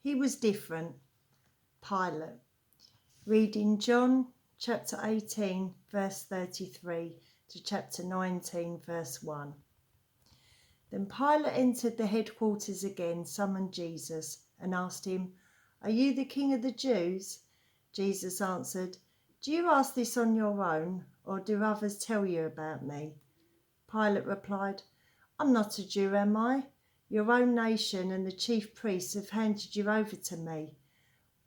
He was different. Pilate. Reading John chapter 18 verse 33 to chapter 19 verse 1. Then Pilate entered the headquarters again, summoned Jesus, and asked him, "Are you the King of the Jews?" Jesus answered, "Do you ask this on your own, or do others tell you about me?" Pilate replied, "I'm not a Jew, am I? Your own nation and the chief priests have handed you over to me."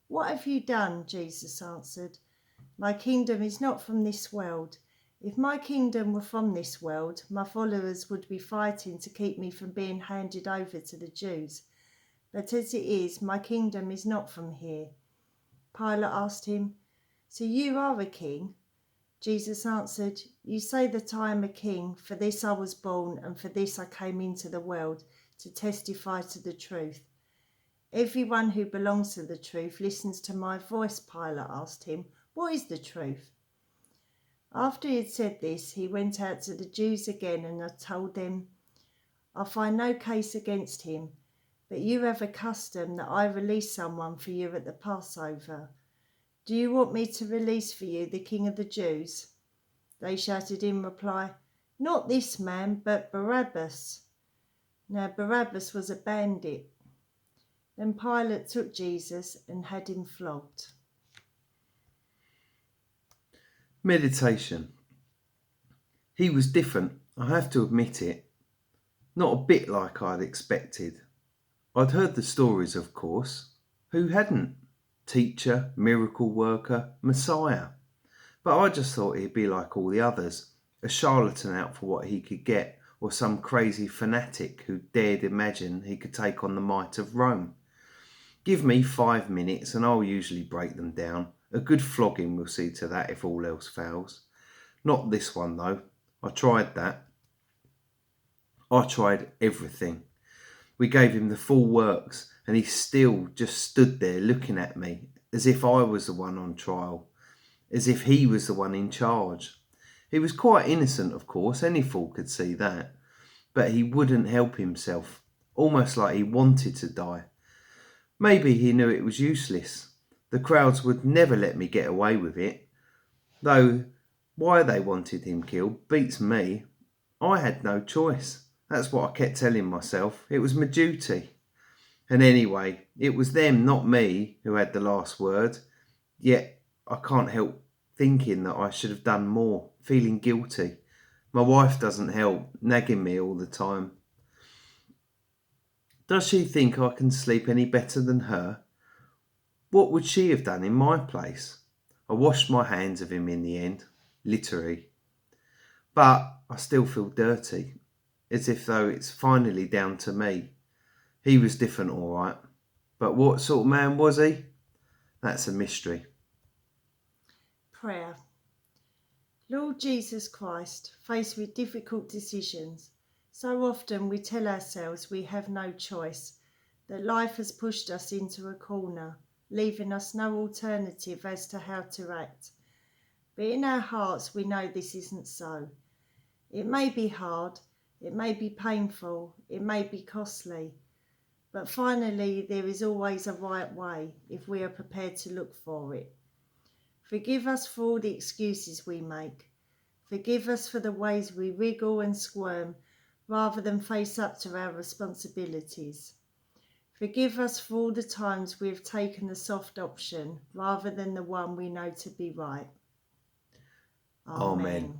"What have you done?" Jesus answered. "My kingdom is not from this world. If my kingdom were from this world, my followers would be fighting to keep me from being handed over to the Jews. But as it is, my kingdom is not from here." Pilate asked him, "So you are a king?" Jesus answered, "You say that I am a king. For this I was born, and for this I came into the world, to testify to the truth. Everyone who belongs to the truth listens to my voice." Pilate asked him, "What is the truth?" After he had said this, he went out to the Jews again and had told them, "I find no case against him, but you have a custom that I release someone for you at the Passover. Do you want me to release for you the King of the Jews?" They shouted in reply, "Not this man, but Barabbas." Now Barabbas was a bandit. Then Pilate took Jesus and had him flogged. Meditation. He was different, I have to admit it. Not a bit like I'd expected. I'd heard the stories, of course. Who hadn't? Teacher, miracle worker, Messiah. But I just thought he'd be like all the others, a charlatan out for what he could get, or some crazy fanatic who dared imagine he could take on the might of Rome. Give me 5 minutes and I'll usually break them down. A good flogging will see to that if all else fails. Not this one though. I tried that. I tried everything. We gave him the full works and he still just stood there looking at me as if I was the one on trial, as if he was the one in charge. He was quite innocent, of course, any fool could see that, but he wouldn't help himself, almost like he wanted to die. Maybe he knew it was useless. The crowds would never let me get away with it, though why they wanted him killed beats me. I had no choice. That's what I kept telling myself. It was my duty. And anyway, it was them, not me, who had the last word. Yet I can't help thinking that I should have done more, feeling guilty. My wife doesn't help, nagging me all the time. Does she think I can sleep any better than her? What would she have done in my place? I washed my hands of him in the end, literally. But I still feel dirty, as if though it's finally down to me. He was different, all right. But what sort of man was he? That's a mystery. Prayer. Lord Jesus Christ, faced with difficult decisions, so often we tell ourselves we have no choice, that life has pushed us into a corner, leaving us no alternative as to how to act. But in our hearts we know this isn't so. It may be hard, it may be painful, it may be costly, but finally there is always a right way if we are prepared to look for it. Forgive us for all the excuses we make. Forgive us for the ways we wriggle and squirm rather than face up to our responsibilities. Forgive us for all the times we have taken the soft option rather than the one we know to be right. Amen.